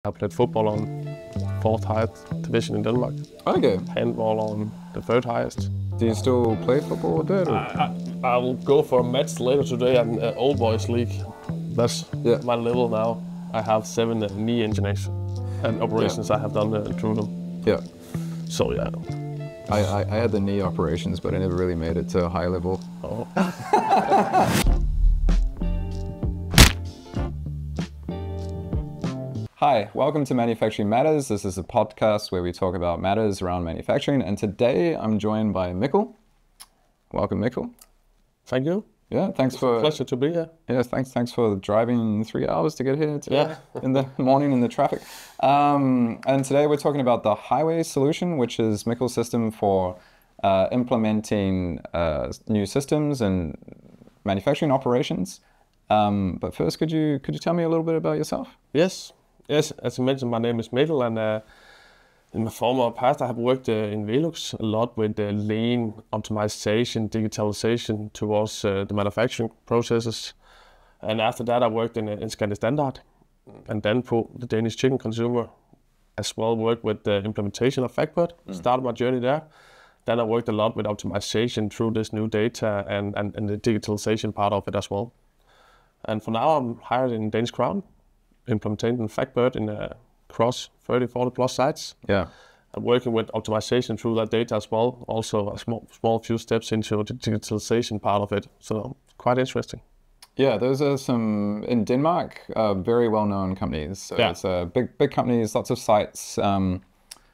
I played football on 4th highest division in Denmark. Okay. Handball on the 3rd highest. Do you still play football with that? I will go for a match later today at an old boys league. That's my level now. I have 7 knee injuries and operations I have done through them. Yeah. So yeah. I had the knee operations, but I never really made it to a high level. Oh. Hi, welcome to Manufacturing Matters. This is a podcast where we talk about matters around manufacturing, and today I'm joined by Mikkel. Welcome, Mikkel. Thank you. Yeah, thanks It's a pleasure to be here. Yeah, thanks for driving 3 hours to get here today in the morning in the traffic. And today we're talking about the highway solution, which is Mikkel's system for implementing new systems and manufacturing operations. But first, could you tell me a little bit about yourself? Yes, as you mentioned, my name is Mikkel, and in my former past I have worked in Velux a lot with lean, optimization, digitalization towards the manufacturing processes. And after that I worked in Scandi Standard, and then for the Danish chicken consumer as well, worked with the implementation of FactPod, started my journey there. Then I worked a lot with optimization through this new data and the digitalization part of it as well. And for now I'm hired in Danish Crown, implementing FactPod in across 30-40 plus sites. Yeah. I'm working with optimization through that data as well. Also a small few steps into the digitalization part of it. So quite interesting. Yeah, those are some, in Denmark, very well-known companies. So it's big companies, lots of sites,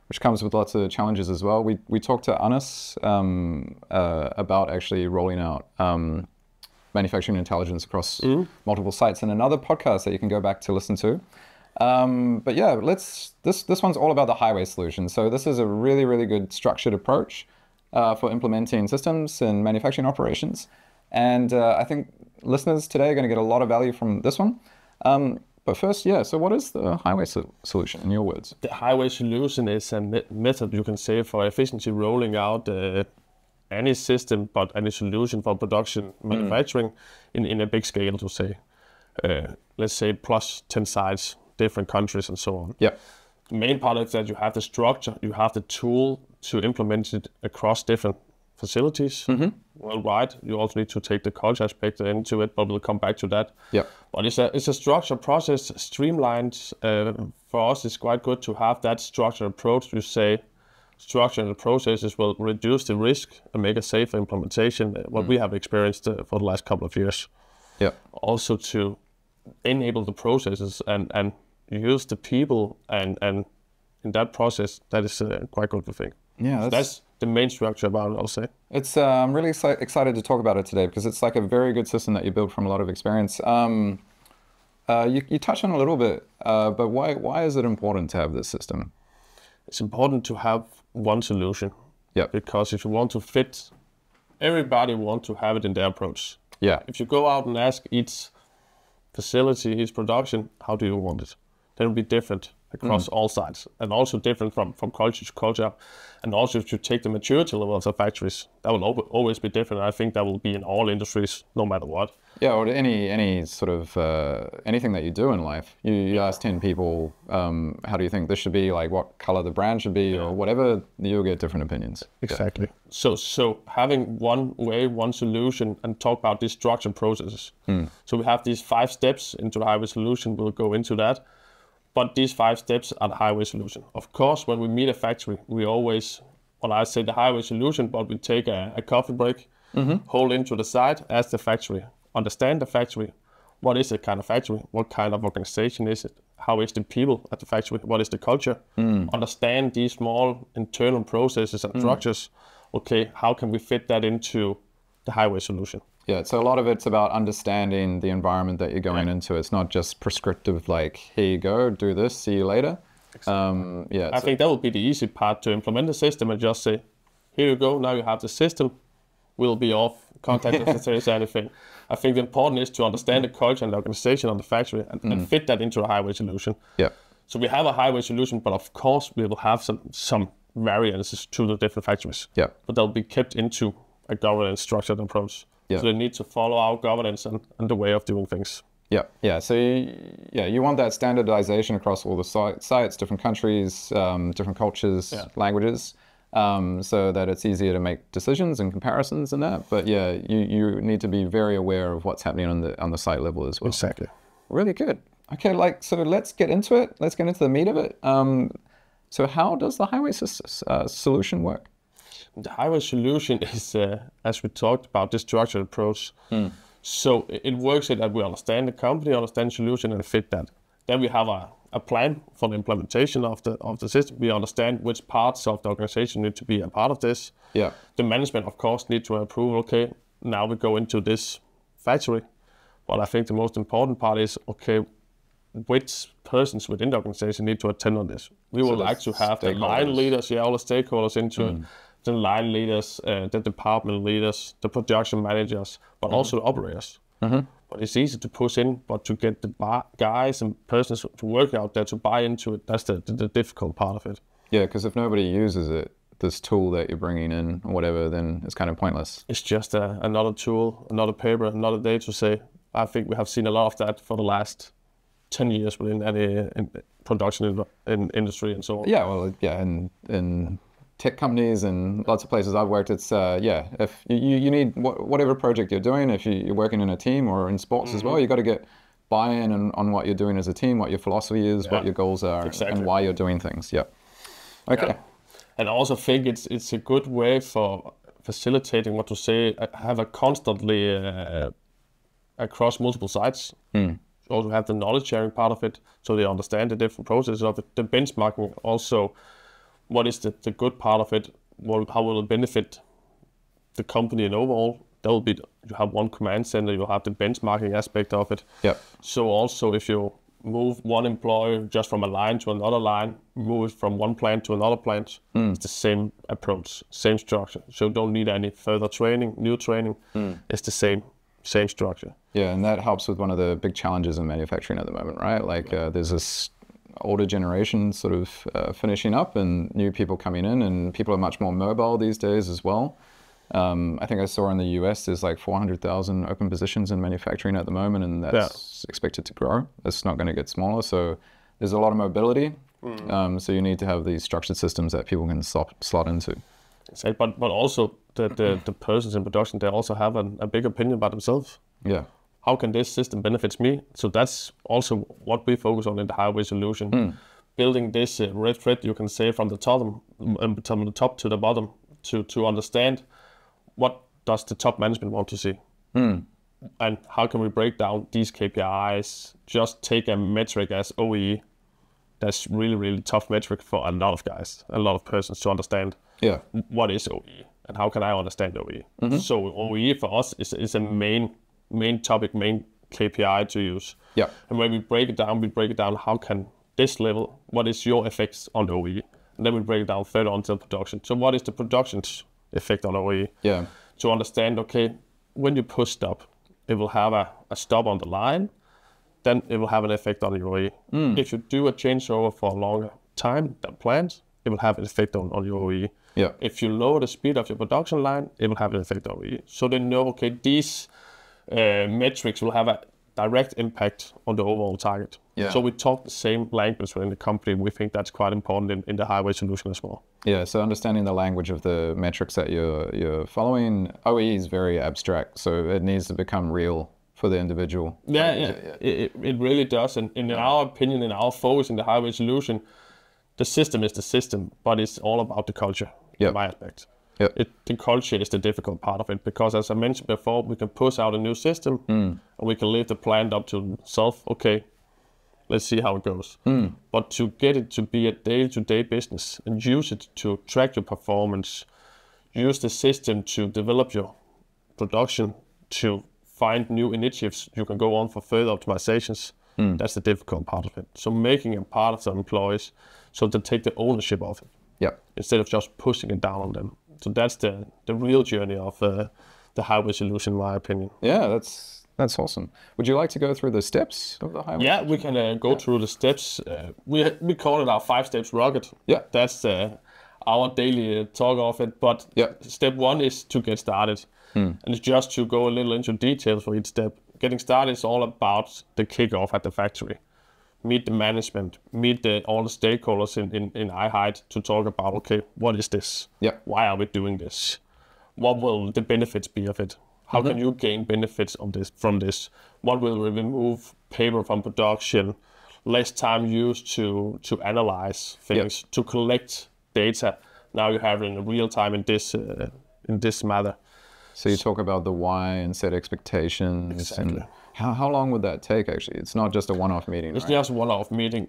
which comes with lots of challenges as well. We talked to Anders about actually rolling out manufacturing intelligence across multiple sites in another podcast that you can go back to listen to. But yeah, this one's all about the highway solution. So this is a really good structured approach for implementing systems and manufacturing operations. And I think listeners today are going to get a lot of value from this one. But first, so what is the highway solution in your words? The highway solution is a method, you can say, for efficiently rolling out any system, but any solution for production manufacturing in a big scale, to say. Let's say plus 10 sites, different countries and so on. Yeah. The main part is that you have the structure, you have the tool to implement it across different facilities worldwide. You also need to take the culture aspect into it, but we'll come back to that. Yeah. But it's a structured process, streamlined. For us, it's quite good to have that structured approach. You say structure and the processes will reduce the risk and make a safer implementation, what we have experienced for the last couple of years. Yeah. Also to enable the processes and use the people and in that process, that is quite good, I think. Yeah, so that's the main structure about it, I'll say. It's I'm really excited to talk about it today because it's like a very good system that you built from a lot of experience. You touched on it a little bit, but why is it important to have this system? It's important to have one solution. Yeah. Because if you want to fit, everybody wants to have it in their approach. Yeah. If you go out and ask each facility, each production, how do you want it? Then it'll be different across all sites, and also different from culture to culture. And also if you take the maturity levels of factories, that will always be different. I think that will be in all industries, no matter what. Yeah, or any sort of anything that you do in life. You ask 10 people, how do you think this should be, like what color the brand should be, or whatever, you'll get different opinions. Exactly. Yeah. So having one way, one solution, and talk about these structured processes. So we have these 5 steps into the highway solution. We'll go into that. But these 5 steps are the highway solution. Of course, when we meet a factory, we always, I say the highway solution, but we take a coffee break, hold into the side, ask the factory, understand the factory. What is the kind of factory? What kind of organization is it? How is the people at the factory? What is the culture? Understand these small internal processes and structures. Okay, how can we fit that into the highway solution? Yeah, so a lot of it's about understanding the environment that you're going into. It's not just prescriptive, like, here you go, do this, see you later. Exactly. I think that would be the easy part, to implement the system and just say, here you go, now you have the system, we'll be off, contact us if there is anything. I think the important is to understand the culture and the organization of the factory and fit that into a highway solution. Yeah. So we have a highway solution, but of course we will have some variances to the different factories. Yeah. But they'll be kept into a governance structured approach. Yeah. So they need to follow our governance and the way of doing things. Yeah. So you want that standardization across all the sites, different countries, different cultures, languages, so that it's easier to make decisions and comparisons and that. But yeah, you need to be very aware of what's happening on the site level as well. Exactly. Really good. Okay, so let's get into it. Let's get into the meat of it. So how does the highway solution work? The highway solution is, as we talked about, this structured approach. So it works in that we understand the company, understand the solution, and fit that. Then we have a plan for the implementation of the system. We understand which parts of the organization need to be a part of this. Yeah. The management, of course, need to approve, okay, now we go into this factory. But I think the most important part is, okay, which persons within the organization need to attend on this. We would like to have the line leaders, all the stakeholders into it. The line leaders, the department leaders, the production managers, but also the operators. But it's easy to push in, but to get the guys and persons to work out there to buy into it, that's the difficult part of it. Yeah, because if nobody uses it, this tool that you're bringing in or whatever, then it's kind of pointless. It's just another tool, another paper, another day to say. I think we have seen a lot of that for the last 10 years within any production in industry and so on. Yeah, well, yeah, in tech companies and lots of places I've worked, it's, if you need whatever project you're doing, if you're working in a team or in sports as well, you got to get buy-in on what you're doing as a team, what your philosophy is, what your goals are, and why you're doing things. Yeah. Okay. Yeah. And I also think it's a good way for facilitating what to say, have a constantly across multiple sites. Also have the knowledge sharing part of it, so they understand the different processes of it. The benchmarking also, what is the good part of it? How will it benefit the company and overall? That will be, you have one command center, you have the benchmarking aspect of it. Yeah. So also if you move one employee just from a line to another line, move it from one plant to another plant, it's the same approach, same structure. So you don't need any further training, new training. It's the same structure. Yeah, and that helps with one of the big challenges in manufacturing at the moment, right? Like there's this older generation sort of finishing up and new people coming in, and people are much more mobile these days as well. I think I saw in the US there's like 400,000 open positions in manufacturing at the moment, and that's expected to grow. It's not going to get smaller, so there's a lot of mobility. So you need to have these structured systems that people can slot into. But also the persons in production, they also have a big opinion about themselves. Yeah. How can this system benefit me? So that's also what we focus on in the highway solution. Building this red thread, you can say, from the top to the bottom, to understand what does the top management want to see. And how can we break down these KPIs? Just take a metric as OEE. That's really, really tough metric for a lot of guys, a lot of persons to understand. Yeah. What is OEE and how can I understand OEE? So OEE for us is a main topic, main KPI to use. Yeah. And when we break it down, how can this level, what is your effects on the OEE? And then we break it down further onto production. So what is the production's effect on OEE? Yeah. To understand, okay, when you push stop, it will have a stop on the line, then it will have an effect on your OEE. If you do a changeover for a longer time than planned, it will have an effect on your OEE. Yeah. If you lower the speed of your production line, it will have an effect on OEE. So they know, okay, these metrics will have a direct impact on the overall target. Yeah. So we talk the same language within the company. We think that's quite important in the highway solution as well. Yeah, so understanding the language of the metrics that you're following. OEE is very abstract, so it needs to become real for the individual. It really does. And in our opinion, in our focus in the highway solution, the system is the system, but it's all about the culture, in my aspect. The culture is the difficult part of it, because as I mentioned before, we can push out a new system and we can leave the plant up to self. Okay, let's see how it goes. But to get it to be a day-to-day business and use it to track your performance, use the system to develop your production, to find new initiatives you can go on for further optimizations, that's the difficult part of it. So making it part of the employees so they take the ownership of it, instead of just pushing it down on them. So that's the real journey of the highway solution, in my opinion. Yeah, that's awesome. Would you like to go through the steps of the highway? Yeah, we can go through the steps. We call it our 5 steps rocket. Yeah. That's our daily talk of it. But step 1 is to get started. And it's just to go a little into details for each step. getting started is all about the kickoff at the factory. Meet the management, meet all the stakeholders in iHide to talk about, okay, what is this? Why are we doing this? What will the benefits be of it? How can you gain benefits from this? What will we remove paper from production? Less time used to analyze things, to collect data. Now you have it in real time in this matter. So you talk about the why and set expectations. Exactly. And how long would that take, actually? It's not just a one-off meeting, It's right? just a one-off meeting.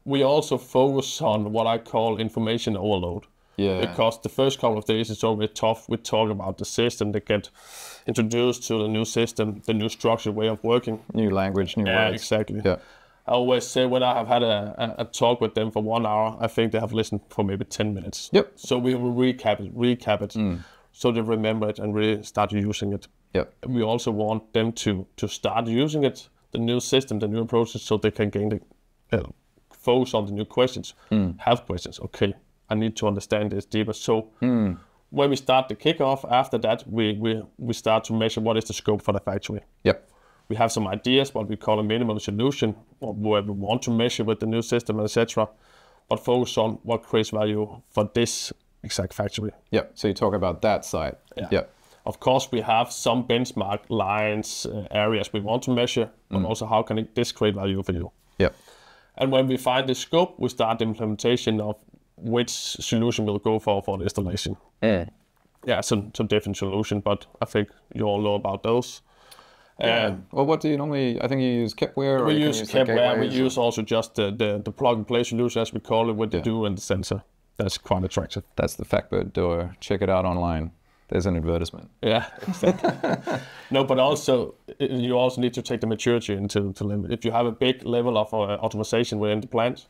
We also focus on what I call information overload. Because the first couple of days is always tough. We talk about the system, they get introduced to the new system, the new structured way of working. New language, new words. Exactly. I always say when I have had a talk with them for 1 hour, I think they have listened for maybe 10 minutes. So we will recap it, so they remember it and really start using it. We also want them to start using it, the new system, the new approaches, so they can gain the focus on the new questions, have questions. Okay, I need to understand this deeper. So when we start the kickoff, after that, we start to measure what is the scope for the factory. We have some ideas, what we call a minimum solution, where we want to measure with the new system, etc. But focus on what creates value for this exact factory. So you talk about that side. Of course, we have some benchmark lines, areas we want to measure, but also how can this create value for you. And when we find the scope, we start the implementation of which solution we'll go for the installation. Some different solutions, but I think you all know about those. Well, what do you normally, I think you use Kepware? We use Kepware, we use also just the plug-and-play solution, as we call it, with the do and the sensor. That's quite attractive. That's the Factbird door. Check it out online. There's an advertisement. Exactly. No, but also, you also need to take the maturity into limit. If you have a big level of automation within the plant,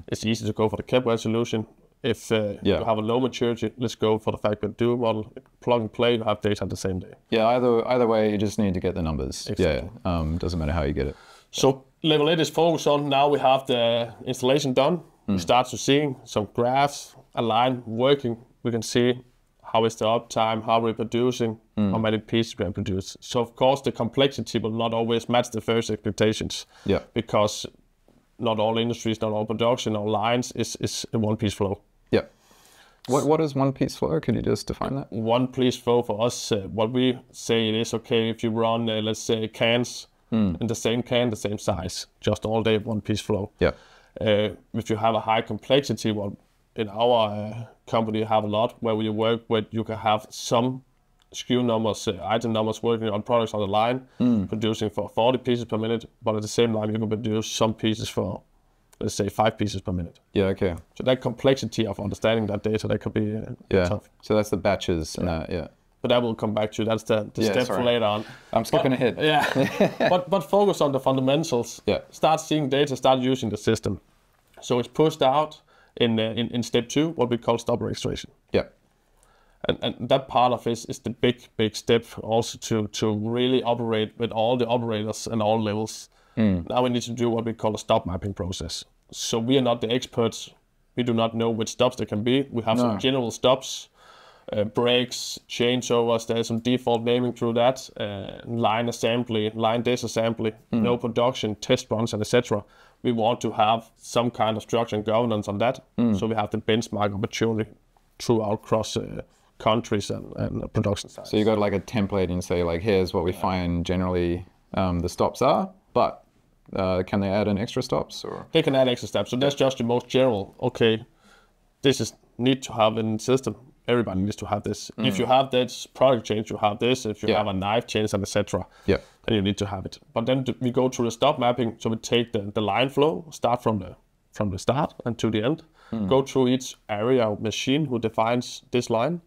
it's easy to go for the Kepware solution. If you have a low maturity, let's go for the Factbird Duo model. Plug and play, you have data the same day. Either way, you just need to get the numbers. Exactly. Doesn't matter how you get it. So level 8 is focused on, now we have the installation done. We start to seeing some graphs, align, working. We can see how is the uptime, how we're producing, how many pieces we have produced. So of course the complexity will not always match the first expectations. Because not all industries, not all production, all lines is a one-piece flow. What is one-piece flow? Can you just define that? One-piece flow for us, what we say it is, okay, if you run, let's say, cans in the same can, the same size, just all day one-piece flow. If you have a high complexity, well, in our company have a lot where we work with, you can have some SKU numbers, item numbers working on products on the line, producing for 40 pieces per minute, but at the same time you can produce some pieces for, let's say, 5 pieces per minute. So that complexity of understanding that data, that could be tough. So that's the batches and that, But that will come back to, that's the step for later on. I'm skipping ahead. But focus on the fundamentals. Start seeing data, start using the system. So it's pushed out in step 2, what we call stop registration. And that part of it is the big step also to really operate with all the operators and all levels. Now we need to do what we call a stop mapping process. So we are not the experts. We do not know which stops there can be. We have some general stops, breaks, changeovers. There's some default naming through that. Line assembly, line disassembly, no production, test runs, and etc. We want to have some kind of structure and governance on that. So we have the benchmark opportunity throughout cross countries and production sites. So you got like a template and say like, here's what we find generally the stops are, but can they add in extra stops? Or they can add extra steps. So that's just the most general. Okay, this is need to have in the system. Everybody needs to have this. If you have this product change, you have this. If you have a knife change and etc., then you need to have it. But then we go through the stop mapping. So we take the line flow, start from the start and to the end. Go through each area of machine who defines this line.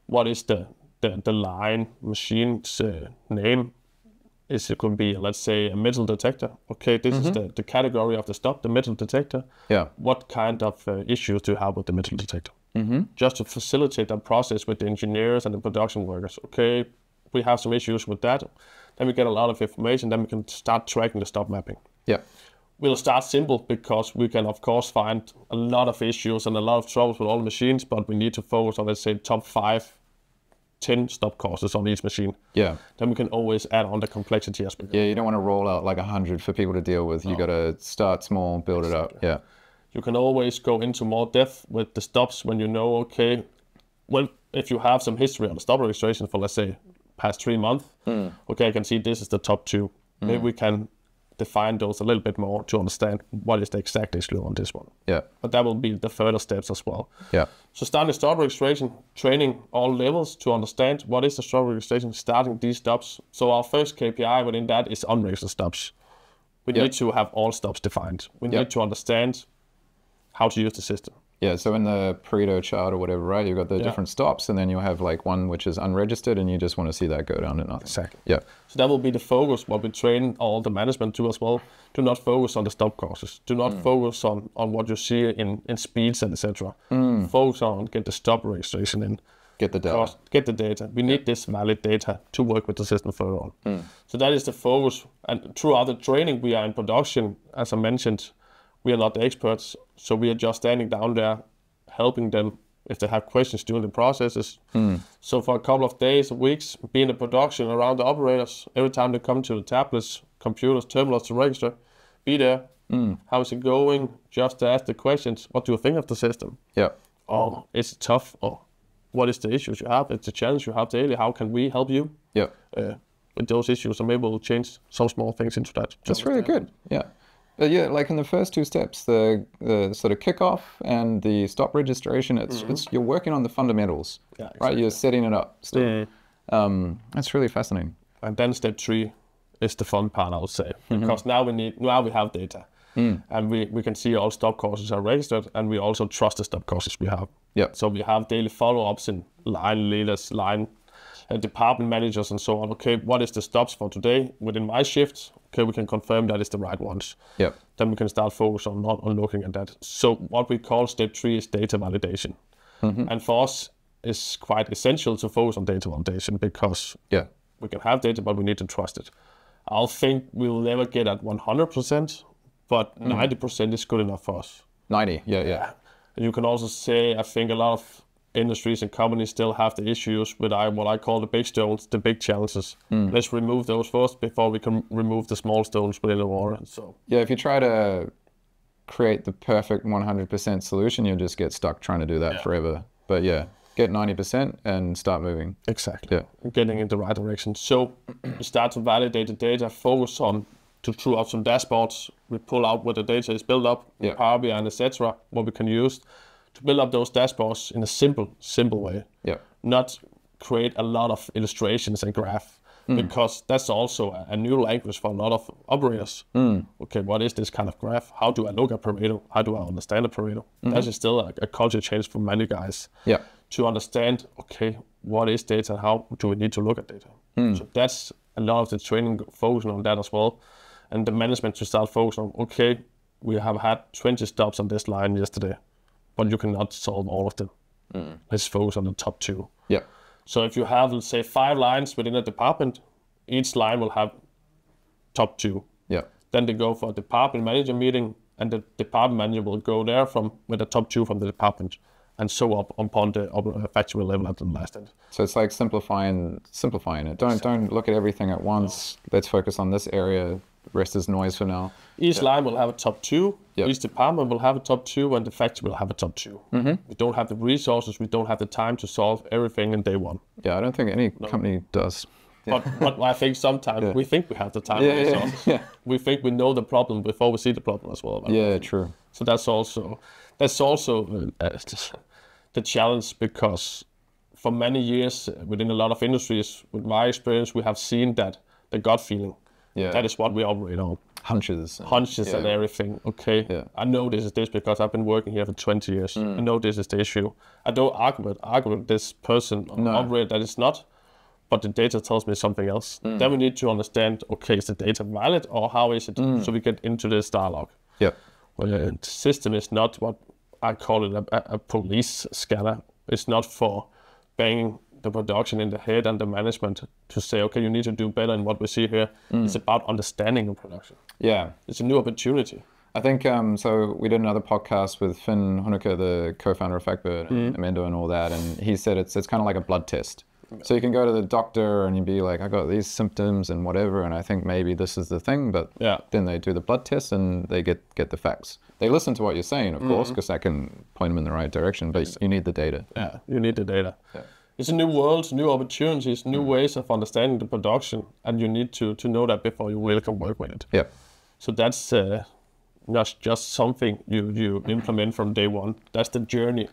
What is the line machine's name? It could be, let's say, a metal detector. Okay, this is the category of the stop, the metal detector. What kind of issues do you have with the metal detector? Just to facilitate that process with the engineers and the production workers. Okay, we have some issues with that. Then we get a lot of information. Then we can start tracking the stop mapping. We'll start simple because we can, of course, find a lot of issues and a lot of troubles with all the machines, but we need to focus on, let's say, top 5 10 stop courses on each machine. Yeah. Then we can always add on the complexity aspect. Yeah, you don't want to roll out like 100 for people to deal with. You got to start small, build it up. Yeah. You can always go into more depth with the stops when you know, okay, well, if you have some history on the stop registration for, let's say, past 3 months, okay, I can see this is the top 2. Maybe we can define those a little bit more to understand what is the exact issue on this one. Yeah. But that will be the further steps as well. Yeah. So starting stop registration, training all levels to understand what is the stop registration, starting these stops. So our first KPI within that is unregistered stops. We need to have all stops defined. We need to understand how to use the system. Yeah, so in the Pareto chart or whatever, right, you've got the different stops, and then you'll have like one which is unregistered, and you just want to see that go down to nothing. Exactly. Yeah. So that will be the focus, what we train all the management to as well. Do not focus on the stop courses. Do not focus on what you see in speeds and etc. Focus on get the stop registration in. Get the data. Get the data. We need this valid data to work with the system further on. So that is the focus. And throughout the training, we are in production, as I mentioned. We are not the experts, so we are just standing down there, helping them if they have questions during the processes. So for a couple of days, weeks, being in production around the operators, every time they come to the tablets, computers, terminals to register, be there. How is it going? Just ask the questions. What do you think of the system? Yeah. Oh, is it tough? Or what is the issues you have? It's a challenge you have daily. How can we help you? Yeah. With those issues, and maybe we'll change some small things into that. That's really good. Yeah. But yeah, like in the first 2 steps, the sort of kickoff and the stop registration, it's you're working on the fundamentals, right? You're setting it up. Still. That's really fascinating. And then step 3 is the fun part, I would say, because now we have data, and we can see all stop courses are registered, and we also trust the stop courses we have. Yeah. So we have daily follow-ups in line leaders, line department managers, and so on. Okay, what is the stops for today within my shift? Okay, we can confirm that is the right ones. Yeah. Then we can start focus on looking at that. So what we call step 3 is data validation. And for us, it's quite essential to focus on data validation because we can have data, but we need to trust it. I think we'll never get at 100%, but 90% is good enough for us. 90, yeah. And you can also say, I think a lot of industries and companies still have the issues with what I call the big stones, the big challenges. Let's remove those first before we can remove the small stones within the water. So yeah, if you try to create the perfect 100% solution, you'll just get stuck trying to do that forever. But yeah, get 90% and start moving. Exactly. Yeah, getting in the right direction. So we start to validate the data, focus on to throw up some dashboards. We pull out where the data is built up, Power BI and etc. What we can use to build up those dashboards in a simple way. Yeah. Not create a lot of illustrations and graph, because that's also a new language for a lot of operators. Okay, what is this kind of graph? How do I look at Pareto? How do I understand a Pareto? That is still a culture change for many guys. Yeah. To understand, okay, what is data? How do we need to look at data? So that's a lot of the training focusing on that as well. And the management to start focusing on, okay, we have had 20 stops on this line yesterday, but you cannot solve all of them. Let's focus on the top 2. Yeah. So if you have, let's say, 5 lines within a department, each line will have top 2. Yeah. Then they go for a department manager meeting, and the department manager will go there with the top 2 from the department, and so up upon the factual level at the last end. So it's like simplifying it. Don't look at everything at once. Let's focus on this area. Rest is noise for now. Each line will have a top 2. Each department will have a top 2, and the factory will have a top 2. We don't have the resources. We don't have the time to solve everything in day one. Yeah, I don't think any company does. But I think sometimes we think we have the time and resources. We think we know the problem before we see the problem as well. Yeah, true. So that's also the challenge, because for many years within a lot of industries, with my experience, we have seen that the gut feeling. That is what we operate on. Hunches and everything. Okay, I know this is this because I've been working here for 20 years. I know this is the issue. I don't argue with this person or operator that it's not, but the data tells me something else. Then we need to understand, okay, is the data valid or how is it? So we get into this dialogue. Yeah. Well, the system is not what I call it a police scanner. It's not for banging the production in the head and the management to say, okay, you need to do better in what we see here. It's about understanding the production. Yeah. It's a new opportunity. I think, so we did another podcast with Finn Hunneke, the co-founder of Factbird, and Amendo and all that, and he said it's kind of like a blood test. So you can go to the doctor and you'd be like, I got these symptoms and whatever, and I think maybe this is the thing, but then they do the blood test and they get the facts. They listen to what you're saying, of course, because that can point them in the right direction, but you need the data. Yeah, you need the data. Yeah. It's a new world, new opportunities, new ways of understanding the production, and you need to know that before you really can work with it. Yeah. So that's not just something you implement from day one. That's the journey,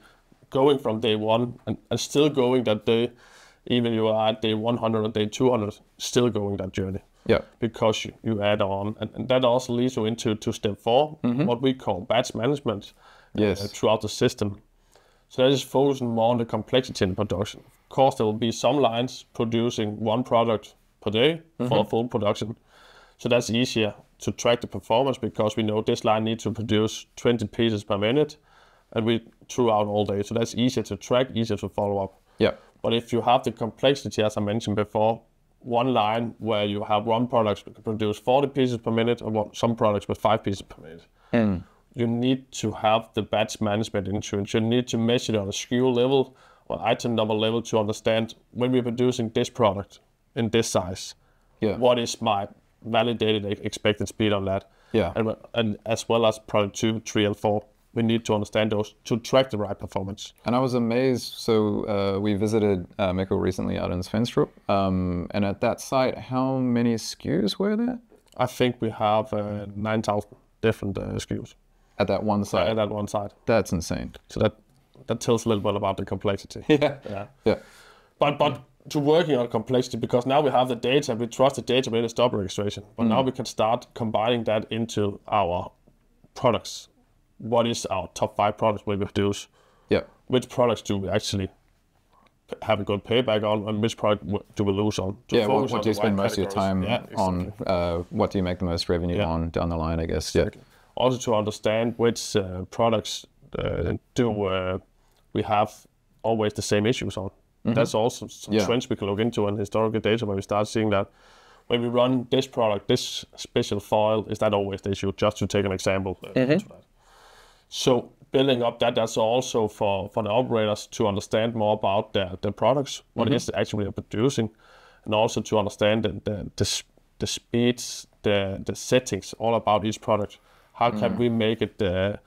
going from day one and still going that day, even you are at day 100 or day 200, still going that journey. Yeah. Because you add on. And that also leads you into step 4, what we call batch management throughout the system. So that is focusing more on the complexity in production. Of course, there will be some lines producing one product per day for full production. So that's easier to track the performance because we know this line needs to produce 20 pieces per minute and we throughout all day. So that's easier to track, easier to follow up. Yeah. But if you have the complexity, as I mentioned before, one line where you have one product that can produce 40 pieces per minute or some products with 5 pieces per minute, you need to have the batch management insurance. You need to measure it on a SKU level or item number level to understand when we're producing this product in this size, what is my validated expected speed on that? Yeah. And as well as product 2, 3, and 4. We need to understand those to track the right performance. And I was amazed. So we visited Mikkel recently out in Svenstrup. And at that site, how many SKUs were there? I think we have 9,000 different SKUs. At that one site? At that one site. That's insane. So that tells a little bit about the complexity. Yeah. But to working on complexity, because now we have the data, we trust the data with the stop registration. But now we can start combining that into our products. What is our top 5 products we produce? Yeah. Which products do we actually have a good payback on, and which product do we lose on? What do you spend most of your time on? What do you make the most revenue on down the line, I guess? Exactly. Also to understand which products do we have always the same issues on. That's also some trends we can look into in historical data where we start seeing that when we run this product, this special foil, is that always the issue? Just to take an example. So building up that's also for the operators to understand more about the products, what is actually they're producing, and also to understand the speeds, the settings, all about each product. How can we make it, make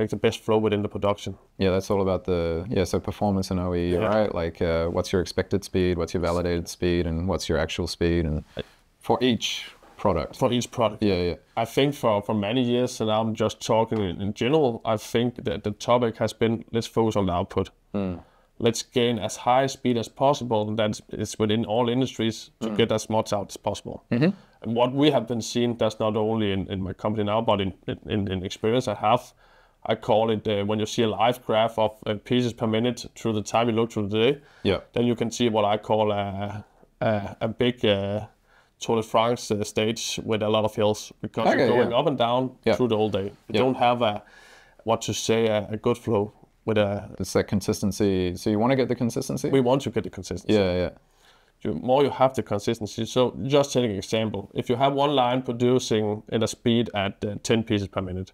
the best flow within the production? Yeah, that's all about so performance and OE, right? Like what's your expected speed, what's your validated speed, and what's your actual speed, and for each product. For each product. Yeah. I think for many years, and I'm just talking in general, I think that the topic has been, let's focus on the output. Let's gain as high speed as possible, and that is within all industries to get as much out as possible. And what we have been seeing, that's not only in my company now, but in experience I have, I call it when you see a live graph of pieces per minute through the time you look through the day, then you can see what I call a big Tour de France stage with a lot of hills, because you're going up and down through the whole day. You don't have a good flow with it's that consistency. So you want to get the consistency? We want to get the consistency. Yeah. The more you have the consistency. So just taking an example, if you have one line producing at a speed at 10 pieces per minute,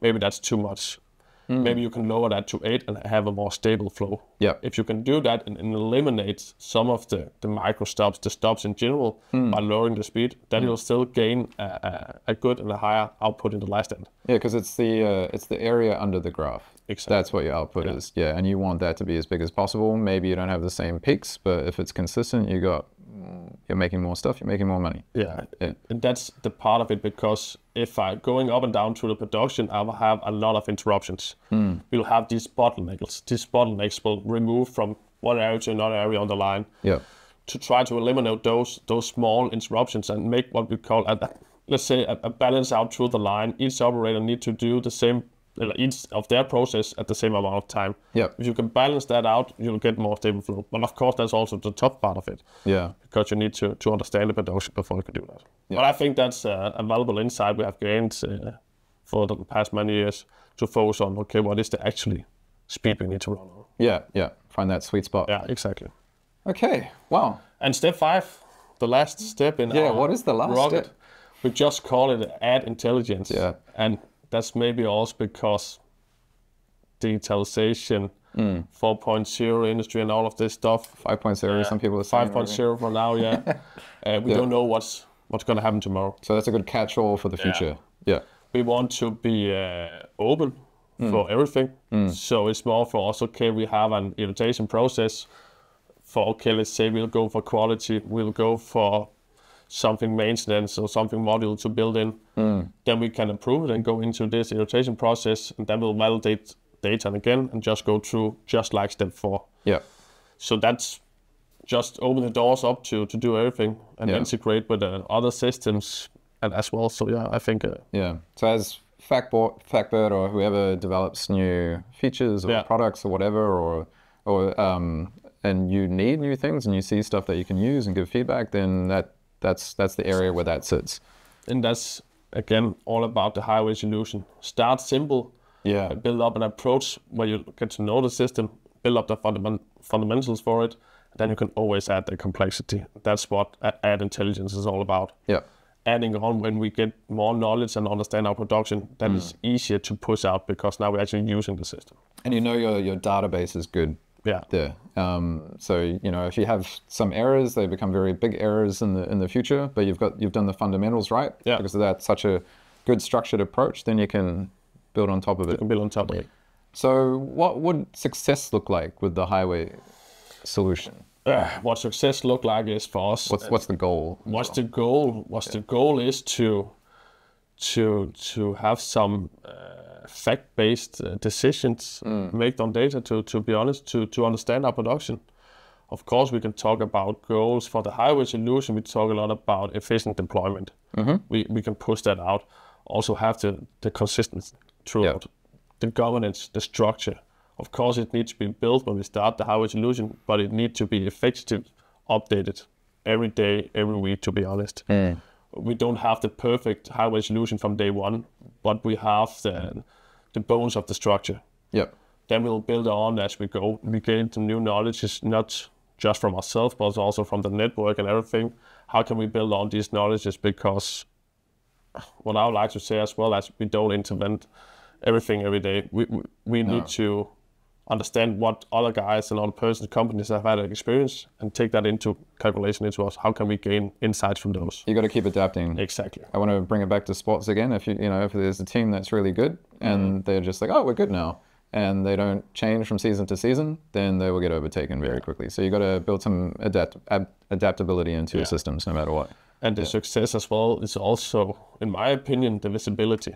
maybe that's too much. Maybe you can lower that to 8 and have a more stable flow. Yeah. If you can do that and eliminate some of the micro stops, the stops in general, by lowering the speed, then you'll still gain a good and a higher output in the last end. Yeah, because it's the area under the graph. Exactly. That's what your output is. Yeah, and you want that to be as big as possible. Maybe you don't have the same peaks, but if it's consistent, you're making more stuff, you're making more money. Yeah. And that's the part of it, because if I going up and down through the production, I will have a lot of interruptions. We'll have these bottlenecks. These bottlenecks will remove from one area to another area on the line. Yeah. To try to eliminate those small interruptions and make what we call a balance out through the line. Each operator need to do the same, each of their process at the same amount of time. Yeah. If you can balance that out, you'll get more stable flow. But of course, that's also the tough part of it. Yeah. Because you need to understand the production before you can do that. Yeah. But I think that's a valuable insight we have gained for the past many years to focus on, what is the actually speed we need to run on. Yeah. Find that sweet spot. Yeah, exactly. Okay, wow. And step 5, the last step in our what is the last rocket, step? We just call it add intelligence. Yeah. And that's maybe also because digitalization 4.0 industry and all of this stuff. 5.0, some people are saying. 5.0 for now, yeah. We don't know what's going to happen tomorrow. So that's a good catch-all for the future. Yeah. We want to be open for everything. So it's more for us, okay, we have an iteration process for, okay, let's say we'll go for quality, we'll go for something maintenance or something module to build in. Then we can approve it and go into this iteration process, and then we'll validate data again and just go through just like step 4. Yeah. So that's just open the doors up to do everything and integrate with other systems and as well. So yeah, I think. So as Factbird or whoever develops new features or products or whatever, and you need new things and you see stuff that you can use and give feedback, then that's the area where that sits. And that's again all about the highway solution. Start simple. Build up an approach where you get to know the system, build up the fundamentals for it. Then you can always add the complexity. That's what Add Intelligence is all about. Adding on when we get more knowledge and understand our production, that is easier to push out because now we're actually using the system. And you know your database is good there. So you know if you have some errors, they become very big errors in the future. But you've done the fundamentals right because of that such a good structured approach. Then you can build on top of it. You can build on top of it. So what would success look like with the highway solution? What success look like is for us. What's the goal? The goal is to have some fact-based decisions made on data. To be honest, to understand our production. Of course, we can talk about goals for the highway solution. We talk a lot about efficient deployment. We can push that out. Also have the consistency throughout, the governance, the structure. Of course, it needs to be built when we start the highway solution, but it needs to be effective, updated every day, every week, to be honest. We don't have the perfect highway solution from day one, but we have the bones of the structure. Then we'll build on as we go. We gain some new knowledge, it's not just from ourselves, but also from the network and everything. How can we build on these knowledges? Because what I would like to say as well as we don't invent everything every day. We need to understand what other guys and other persons, companies have had experience and take that into calculation into us. How can we gain insights from those? You got to keep adapting. Exactly. I want to bring it back to sports again. If if there's a team that's really good and they're just like, oh, we're good now, and they don't change from season to season, then they will get overtaken very quickly. So you got to build some adaptability into your systems, no matter what. And the success as well is also, in my opinion, the visibility.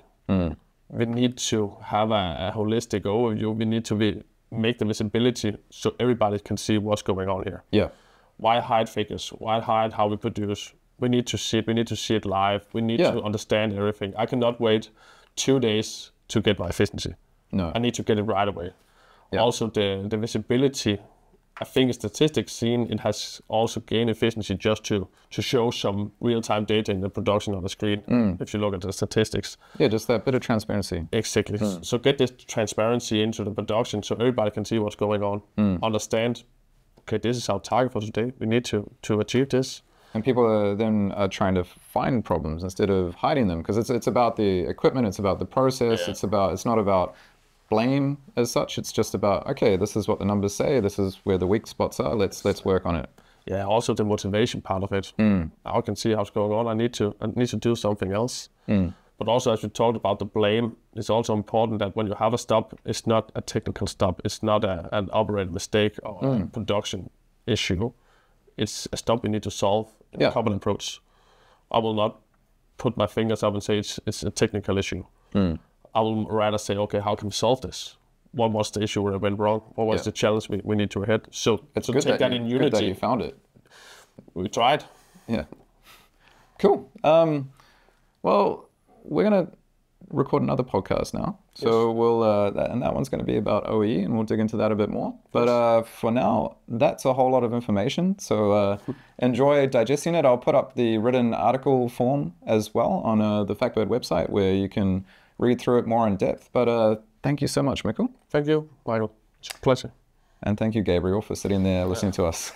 We need to have a holistic overview. We need to make the visibility so everybody can see what's going on here. Why hide figures? Why hide how we produce? We need to see it. We need to see it live. We need to understand everything. I cannot wait 2 days to get my efficiency. No. I need to get it right away. Also, the visibility, I think statistics seen, it has also gained efficiency just to show some real-time data in the production on the screen, if you look at the statistics. Just that bit of transparency. Exactly. So get this transparency into the production so everybody can see what's going on. Understand, okay, this is our target for today. We need to achieve this. And people are then trying to find problems instead of hiding them, because it's about the equipment, it's about the process, it's not about blame as such. It's just about, okay, this is what the numbers say, this is where the weak spots are, let's work on it. Also the motivation part of it. I can see what's going on. I need to do something else. But also, as we talked about the blame, it's also important that when you have a stop, it's not a technical stop. It's not an operator mistake or a production issue. It's a stop we need to solve in a common approach. I will not put my fingers up and say it's a technical issue. I will rather say, okay, how can we solve this? What was the issue where it went wrong? What was the challenge we need to ahead? So it's good take that in unity. Good that you found it. We tried. Cool. Well, we're going to record another podcast now. So we'll, and that one's going to be about OEE, and we'll dig into that a bit more. But for now, that's a whole lot of information. So enjoy digesting it. I'll put up the written article form as well on the Factbird website, where you can read through it more in depth. But thank you so much, Mikkel. Thank you, Michael. It's a pleasure. And thank you, Gabriel, for sitting there listening to us.